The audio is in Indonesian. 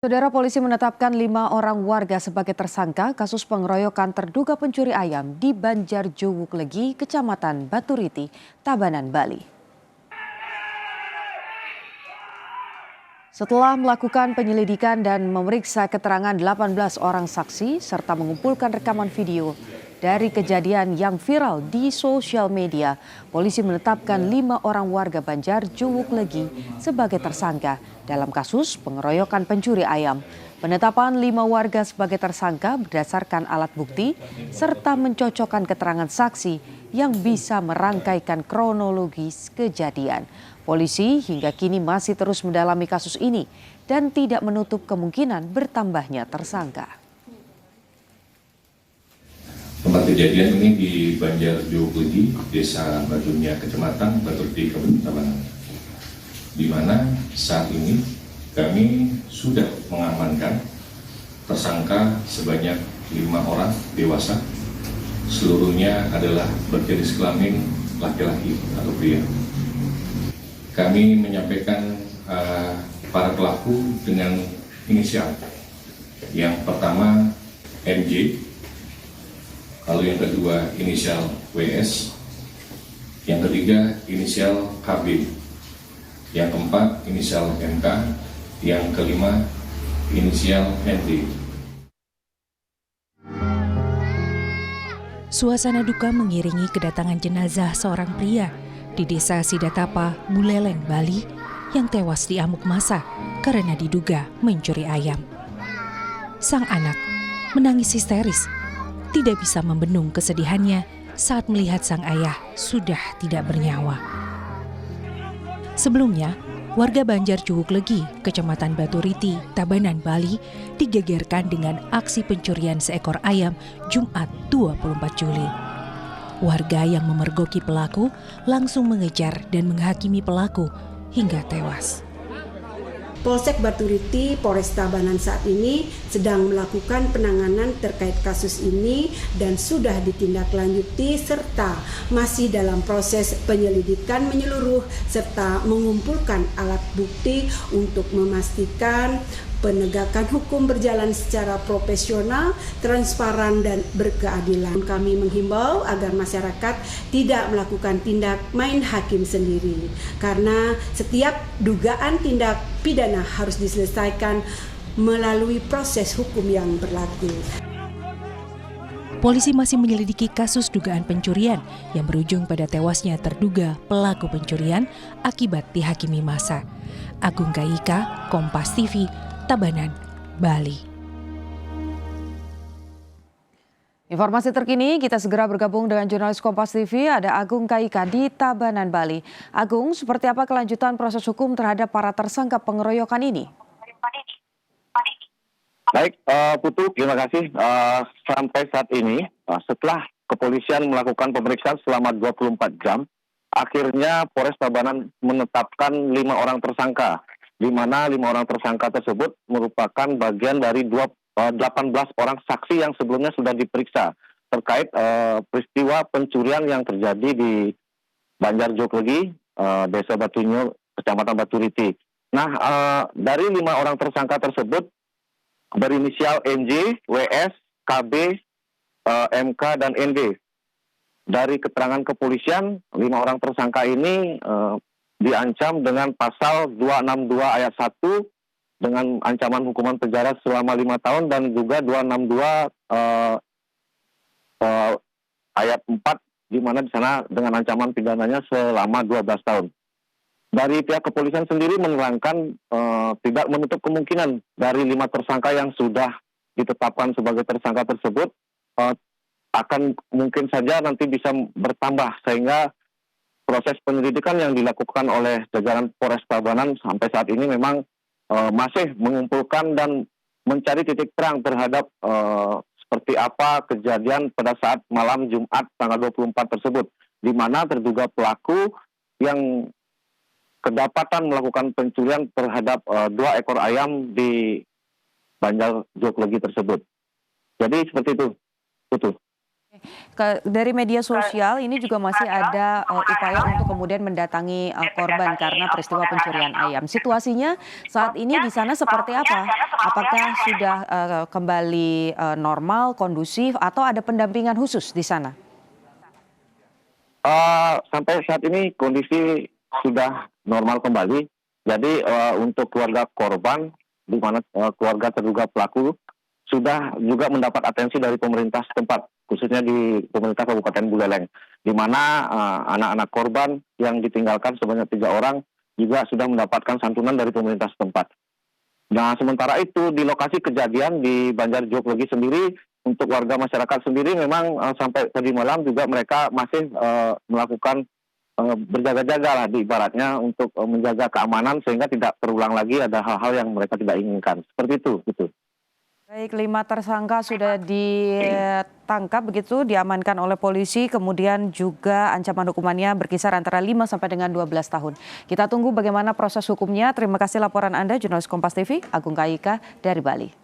Saudara polisi menetapkan 5 orang warga sebagai tersangka kasus pengeroyokan terduga pencuri ayam di Banjarjowoklegi, Kecamatan Baturiti, Tabanan, Bali. Setelah melakukan penyelidikan dan memeriksa keterangan 18 orang saksi serta mengumpulkan rekaman video dari kejadian yang viral di sosial media, polisi menetapkan 5 orang warga Banjarjowoklegi sebagai tersangka dalam kasus pengeroyokan pencuri ayam. Penetapan 5 warga sebagai tersangka berdasarkan alat bukti serta mencocokkan keterangan saksi yang bisa merangkaikan kronologis kejadian. Polisi hingga kini masih terus mendalami kasus ini dan tidak menutup kemungkinan bertambahnya tersangka. Tempat kejadian ini di Banjarjowoklegi, Desa Badunya, Kecamatan Baturiti, Kabupaten Tabanan, di mana saat ini kami sudah mengamankan tersangka sebanyak 5 orang dewasa, seluruhnya adalah berjenis kelamin laki-laki atau pria. Kami menyampaikan para pelaku dengan inisial. Yang pertama MJ, lalu yang kedua inisial WS, yang ketiga inisial KB, yang keempat inisial MK, yang kelima inisial ND. Suasana duka mengiringi kedatangan jenazah seorang pria di Desa Sidatapa, Buleleng, Bali yang tewas diamuk massa karena diduga mencuri ayam. Sang anak menangis histeris, tidak bisa membendung kesedihannya saat melihat sang ayah sudah tidak bernyawa. Sebelumnya, warga Banjarjowoklegi, Kecamatan Baturiti, Tabanan, Bali digegerkan dengan aksi pencurian seekor ayam Jumat 24 Juli. Warga yang memergoki pelaku langsung mengejar dan menghakimi pelaku hingga tewas. Polsek Baturiti, Polres Tabanan saat ini sedang melakukan penanganan terkait kasus ini dan sudah ditindaklanjuti serta masih dalam proses penyelidikan menyeluruh serta mengumpulkan alat bukti untuk memastikan penegakan hukum berjalan secara profesional, transparan, dan berkeadilan. Kami menghimbau agar masyarakat tidak melakukan tindak main hakim sendiri, karena setiap dugaan tindak pidana harus diselesaikan melalui proses hukum yang berlaku. Polisi masih menyelidiki kasus dugaan pencurian yang berujung pada tewasnya terduga pelaku pencurian akibat dihakimi massa. Agung Kaika, Kompas TV, Tabanan, Bali. Informasi terkini kita segera bergabung dengan jurnalis Kompas TV, ada Agung Kaika di Tabanan, Bali. Agung, seperti apa kelanjutan proses hukum terhadap para tersangka pengeroyokan ini? Baik, Putu, terima kasih. Sampai saat ini, setelah kepolisian melakukan pemeriksaan selama 24 jam, akhirnya Polres Tabanan menetapkan 5 orang tersangka, di mana 5 orang tersangka tersebut merupakan bagian dari 18 orang saksi yang sebelumnya sudah diperiksa terkait peristiwa pencurian yang terjadi di Banjarjowoklegi, Desa Batunyo, Kecamatan Baturiti. Nah, dari 5 orang tersangka tersebut berinisial NJ, WS, KB, MK, dan ND. Dari keterangan kepolisian, 5 orang tersangka ini diancam dengan pasal 262 ayat 1 dengan ancaman hukuman penjara selama 5 tahun dan juga 262 ayat 4 di mana di sana dengan ancaman pidananya selama 12 tahun. Dari pihak kepolisian sendiri menerangkan tidak menutup kemungkinan dari 5 tersangka yang sudah ditetapkan sebagai tersangka tersebut akan mungkin saja nanti bisa bertambah, sehingga proses penyelidikan yang dilakukan oleh jajaran Polres Tabanan sampai saat ini memang masih mengumpulkan dan mencari titik terang terhadap seperti apa kejadian pada saat malam Jumat tanggal 24 tersebut, di mana terduga pelaku yang kedapatan melakukan pencurian terhadap 2 ekor ayam di Banjarjowoklegi tersebut. Jadi seperti itu, betul. Dari media sosial ini juga masih ada upaya untuk kemudian mendatangi korban karena peristiwa pencurian ayam. Situasinya saat ini di sana seperti apa? Apakah sudah kembali normal, kondusif, atau ada pendampingan khusus di sana? Sampai saat ini kondisi sudah normal kembali. Jadi untuk keluarga korban, di mana keluarga terduga pelaku sudah juga mendapat atensi dari pemerintah setempat, khususnya di pemerintah Kabupaten Buleleng, di mana anak-anak korban yang ditinggalkan sebanyak 3 orang juga sudah mendapatkan santunan dari pemerintah setempat. Nah, sementara itu di lokasi kejadian di Banjar Joglogi sendiri, untuk warga masyarakat sendiri memang sampai tadi malam juga mereka masih melakukan berjaga-jaga lah di ibaratnya untuk menjaga keamanan sehingga tidak terulang lagi ada hal-hal yang mereka tidak inginkan. Seperti itu, gitu. Baik, 5 tersangka sudah ditangkap begitu, diamankan oleh polisi, kemudian juga ancaman hukumannya berkisar antara 5 sampai dengan 12 tahun. Kita tunggu bagaimana proses hukumnya. Terima kasih laporan Anda, jurnalis Kompas TV, Agung Kaika dari Bali.